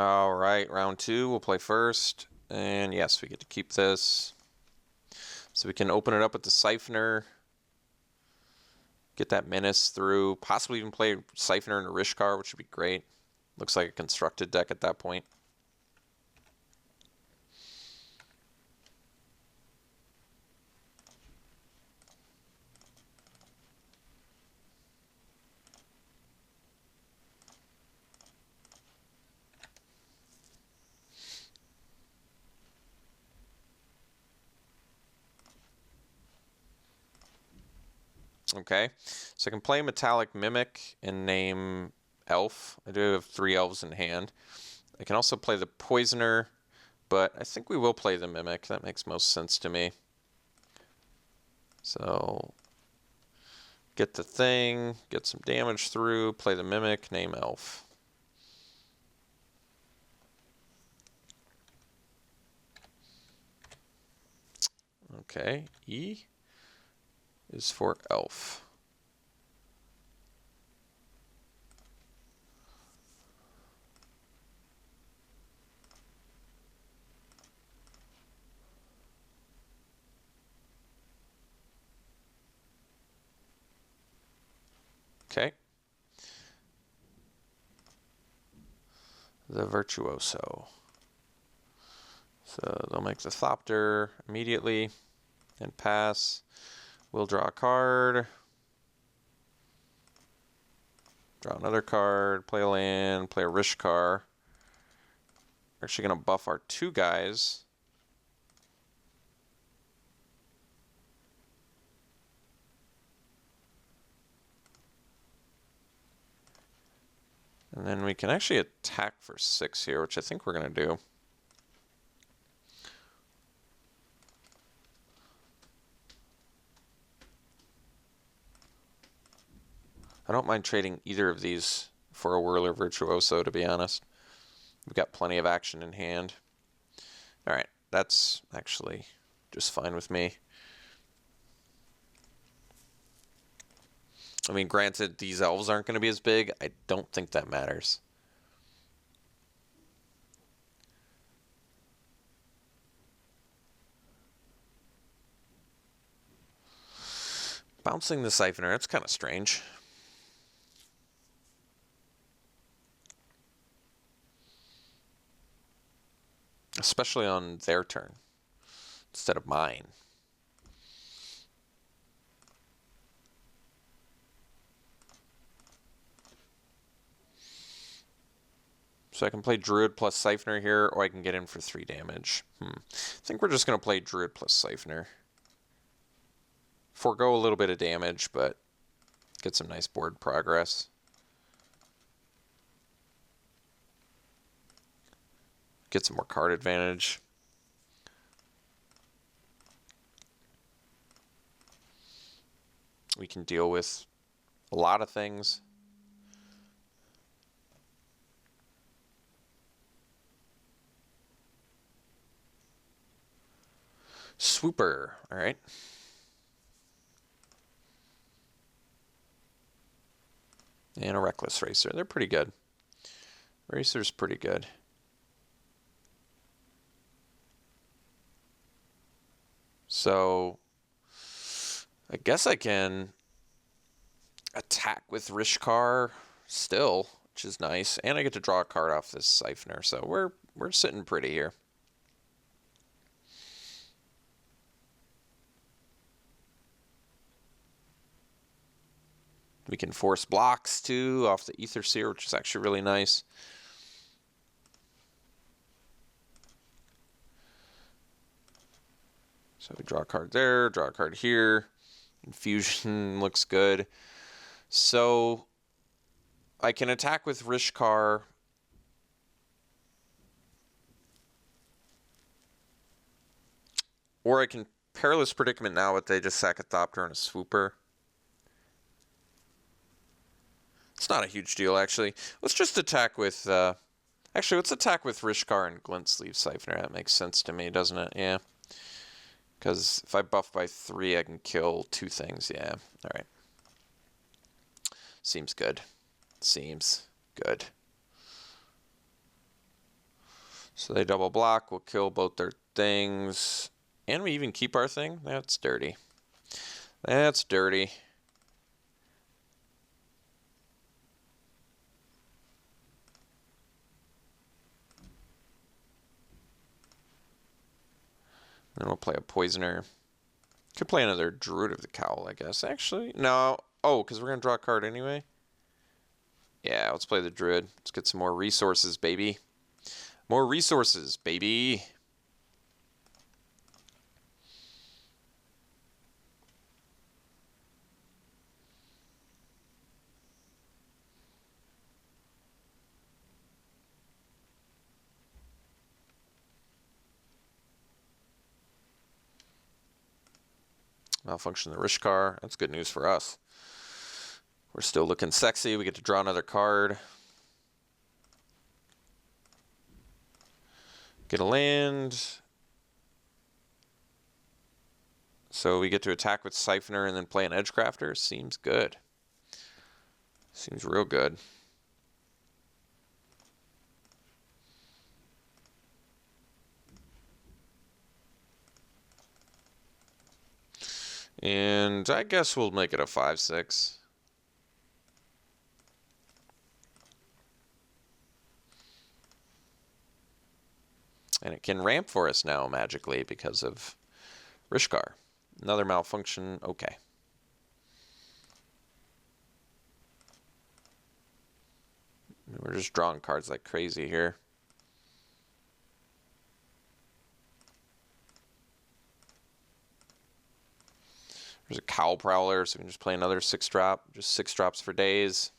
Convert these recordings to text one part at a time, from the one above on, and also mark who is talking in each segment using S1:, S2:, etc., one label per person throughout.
S1: All right, round 2, we'll play first. And yes, we get to keep this. So we can open it up with the Siphoner. Get that Menace through. Possibly even play Siphoner and a Rishkar, which would be great. Looks like a constructed deck at that point. Okay, so I can play Metallic Mimic and name Elf. I do have 3 elves in hand. I can also play the Poisoner, but I think we will play the Mimic. That makes most sense to me. So, get the thing, get some damage through, play the Mimic, name Elf. Okay, E is for Elf. Okay. The Virtuoso. So they'll make the Thopter immediately and pass. We'll draw a card. Draw another card, play a land, play a Rishkar. We're actually going to buff our 2 guys. And then we can actually attack for 6 here, which I think we're going to do. I don't mind trading either of these for a Whirler Virtuoso, to be honest. We've got plenty of action in hand. Alright, that's actually just fine with me. I mean, granted, these elves aren't going to be as big. I don't think that matters. Bouncing the Siphoner, that's kind of strange. Especially on their turn, instead of mine. So I can play Druid plus Siphoner here, or I can get in for 3 damage. I think we're just going to play Druid plus Siphoner. Forgo a little bit of damage, but get some nice board progress. Get some more card advantage. We can deal with a lot of things. Swooper, all right. And a Reckless Racer. They're pretty good. Racer's pretty good. So I guess I can attack with Rishkar still, which is nice. And I get to draw a card off this Siphoner. So we're sitting pretty here. We can force blocks too off the Aether Seer, which is actually really nice. So we draw a card there, draw a card here. Infusion looks good. So I can attack with Rishkar. Or I can Perilous Predicament now, but they just sack a Thopter and a Swooper. It's not a huge deal, actually. Let's just attack with... actually, let's attack with Rishkar and Glint Sleeve Siphoner. That makes sense to me, doesn't it? Yeah. Because if I buff by 3, I can kill 2 things. Yeah. All right. Seems good. Seems good. So they double block. We'll kill both their things. And we even keep our thing? That's dirty. That's dirty. Then we'll play a Poisoner. Could play another Druid of the Cowl, I guess. Actually, no. Oh, because we're going to draw a card anyway? Yeah, let's play the Druid. Let's get some more resources, baby. More resources, baby. Malfunction the Rishkar. That's good news for us. We're still looking sexy. We get to draw another card. Get a land. So we get to attack with Siphoner and then play an Edgecrafter. Seems good. Seems real good. And I guess we'll make it a 5/6. And it can ramp for us now magically because of Rishkar. Another malfunction. Okay. We're just drawing cards like crazy here. There's a Cowl Prowler, so we can just play another 6-drop. Just 6 drops for days.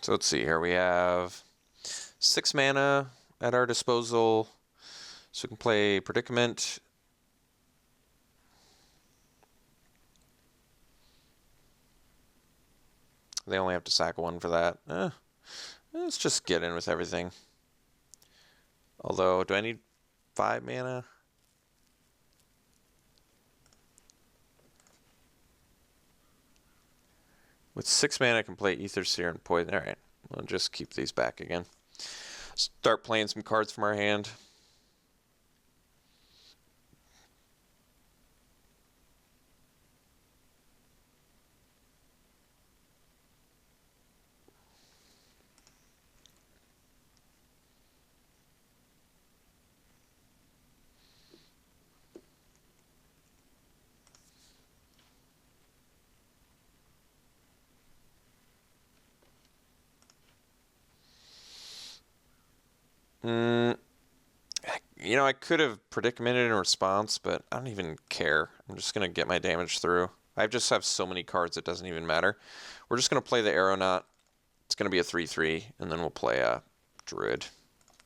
S1: So let's see here. We have 6 mana at our disposal. So we can play Predicament. They only have to sack 1 for that. Let's just get in with everything. Although, do I need 5 mana? With 6 mana, I can play Aether Seer and Poison. Alright, we'll just keep these back again. Start playing some cards from our hand. You know, I could have predicamented in response, but I don't even care. I'm just going to get my damage through. I just have so many cards it doesn't even matter. We're just going to play the Aeronaut. It's going to be a 3/3, and then we'll play a Druid,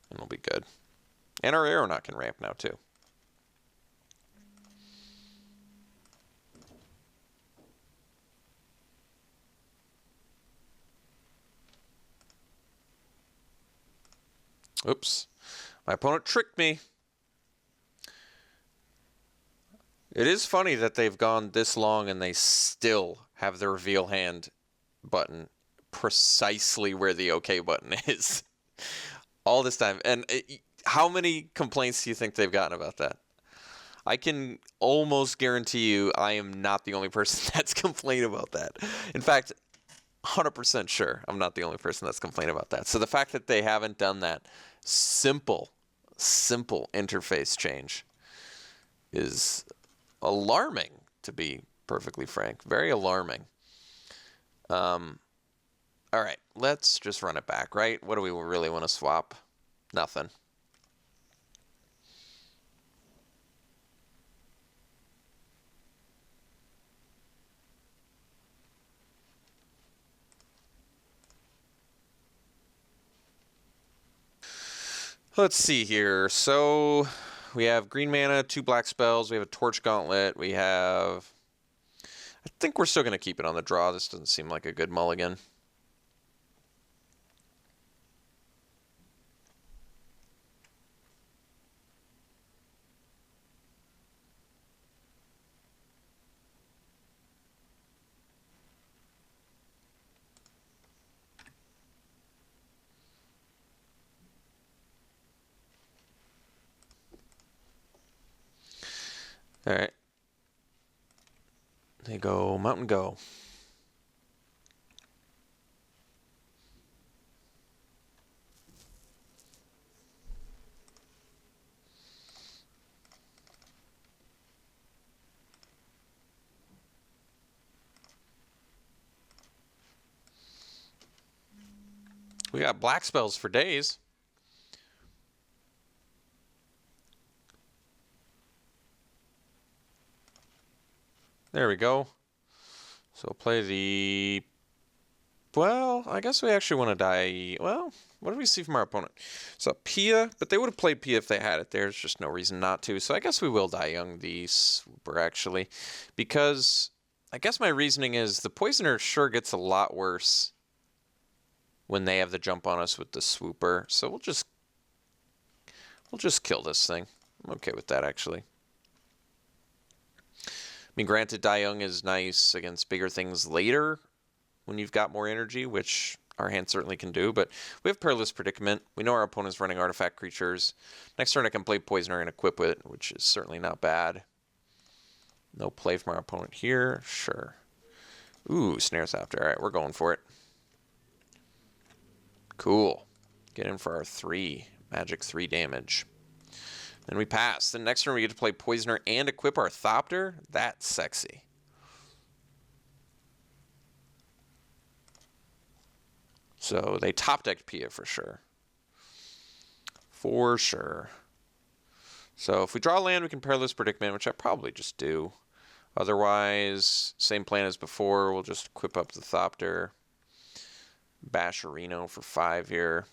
S1: and we'll be good. And our Aeronaut can ramp now, too. Oops. My opponent tricked me. It is funny that they've gone this long and they still have the reveal hand button precisely where the OK button is. All this time. And how many complaints do you think they've gotten about that? I can almost guarantee you I am not the only person that's complained about that. In fact, 100% sure I'm not the only person that's complained about that. So the fact that they haven't done that simple interface change is alarming, to be perfectly frank. Very alarming. All right, let's just run it back, right? What do we really want to swap? Nothing. Let's see here. So we have green mana, 2 black spells. We have a Torch Gauntlet. We have... I think we're still going to keep it on the draw. This doesn't seem like a good mulligan. All right. They go Mountain Go. We got black spells for days. There we go. So play the... Well, I guess we actually want to die... Well, what do we see from our opponent? So Pia, but they would have played Pia if they had it. There's just no reason not to. So I guess we will die young the Swooper, actually. Because I guess my reasoning is the Poisoner sure gets a lot worse when they have the jump on us with the Swooper. So we'll just kill this thing. I'm okay with that, actually. I mean, granted, Die Young is nice against bigger things later when you've got more energy, which our hand certainly can do, but we have Perilous Predicament. We know our opponent's running artifact creatures. Next turn I can play Poisoner and equip it, which is certainly not bad. No play from our opponent here. Sure. Ooh, Snares After. All right, we're going for it. Cool. Get in for our 3. Magic 3 damage. Then we pass. Then next turn we get to play Poisoner and equip our Thopter. That's sexy. So they top-decked Pia for sure. For sure. So if we draw land, we can Perilous Predicament, which I probably just do. Otherwise, same plan as before. We'll just equip up the Thopter. Bash a Reno for 5 here.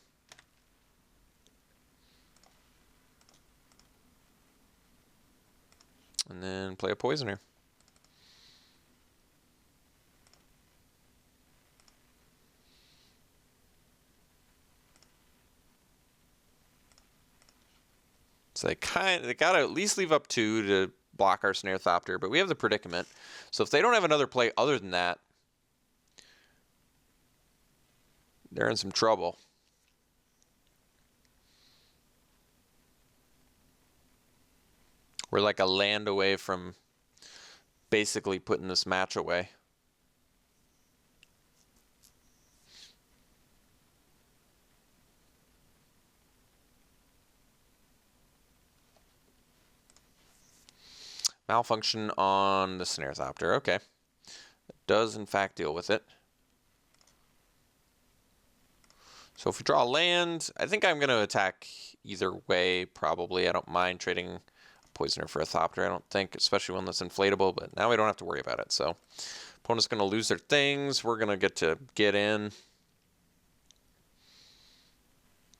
S1: And then play a Poisoner. So they gotta at least leave up 2 to block our Snare Thopter, but we have the Predicament. So if they don't have another play other than that, they're in some trouble. We're like a land away from basically putting this match away. Malfunction on the Snare Thopter. Okay. It does, in fact, deal with it. So if we draw land, I think I'm going to attack either way, probably. I don't mind trading a Poisoner for a Thopter, I don't think, especially one that's inflatable, but now we don't have to worry about it. So opponent's going to lose their things. We're going to get in.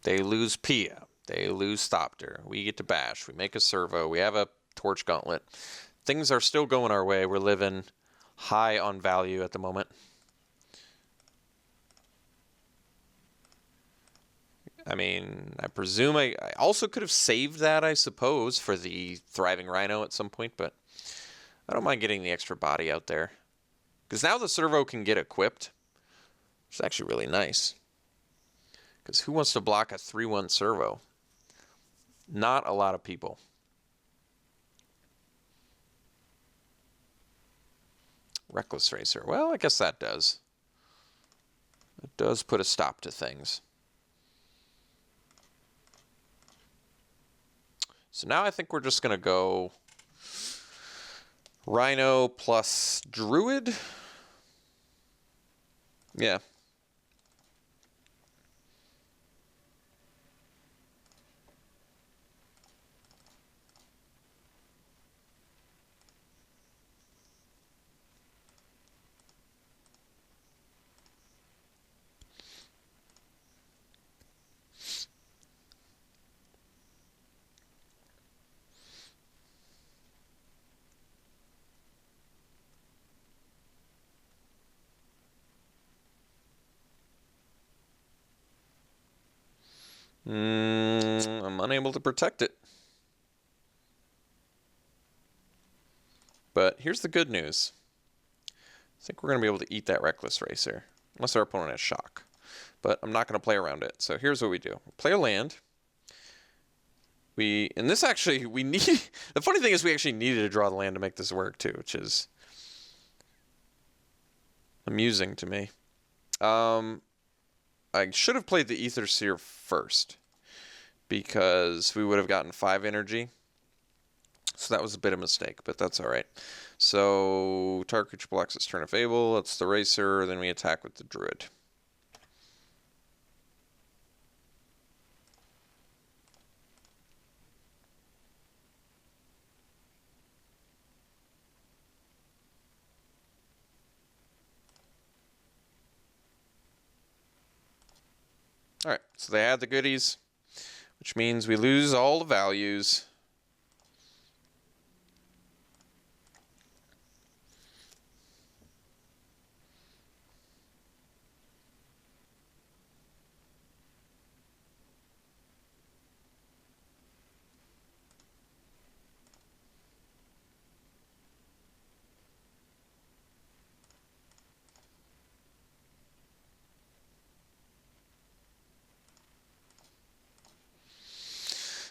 S1: They lose Pia. They lose Thopter. We get to bash. We make a servo. We have a Torch Gauntlet. Things are still going our way. We're living high on value at the moment. I mean, I presume I also could have saved that, I suppose, for the Thriving Rhino at some point, but I don't mind getting the extra body out there. Because now the servo can get equipped, which is actually really nice. Because who wants to block a 3-1 servo? Not a lot of people. Reckless Racer. Well, I guess that does. It does put a stop to things. So now I think we're just going to go Rhino plus Druid. Yeah. I'm unable to protect it. But here's the good news. I think we're going to be able to eat that Reckless Racer. Unless our opponent has Shock. But I'm not going to play around it. So here's what we do. We play a land. And this actually, we need... The funny thing is we actually needed to draw the land to make this work too, which is amusing to me. I should have played the Aether Seer first, because we would have gotten 5 energy. So that was a bit of a mistake, but that's alright. So, target creature blocks its turn of Fable. That's the Racer. Then we attack with the Druid. Alright, so they had the goodies, which means we lose all the values.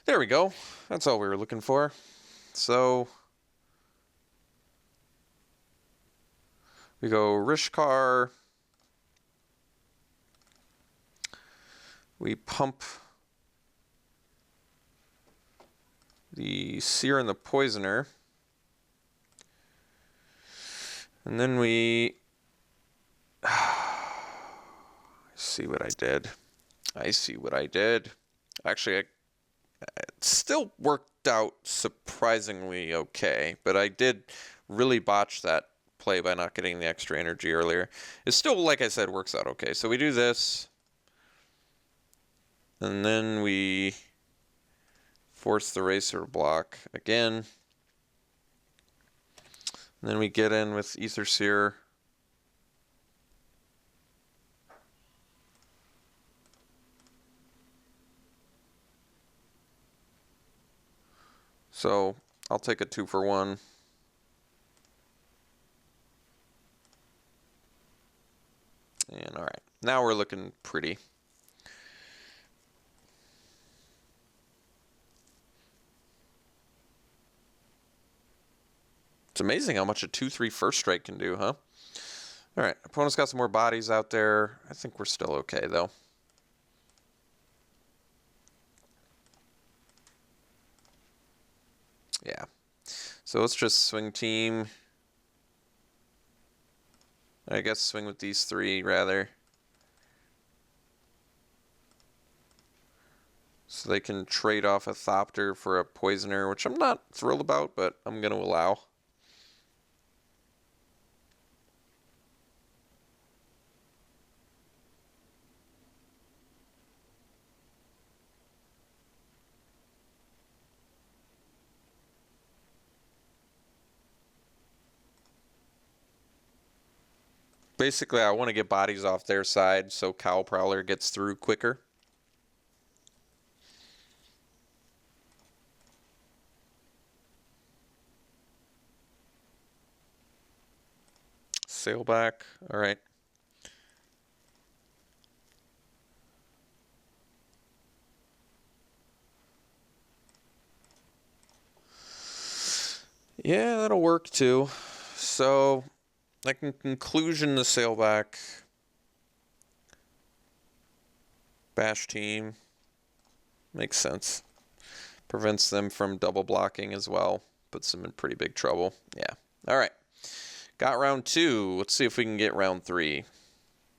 S1: There we go. That's all we were looking for. So we go Rishkar. We pump the Seer and the Poisoner. And then we... I see what I did. Actually, it still worked out surprisingly okay, but I did really botch that play by not getting the extra energy earlier. It still, like I said, works out okay. So we do this, and then we force the Racer block again. And then we get in with Aether Seer. So I'll take a 2-for-1. And all right, now we're looking pretty. It's amazing how much a 2/3 first strike can do, huh? All right, opponent's got some more bodies out there. I think we're still okay, though. Yeah. So let's just swing team. I guess swing with these 3, rather. So they can trade off a Thopter for a Poisoner, which I'm not thrilled about, but I'm going to allow. Basically, I want to get bodies off their side so Cowl Prowler gets through quicker. Sailback, all right. Yeah, that'll work too. So, like in conclusion, the Sailback bash team makes sense. Prevents them from double blocking as well. Puts them in pretty big trouble. Yeah. All right. Got round 2. Let's see if we can get round 3.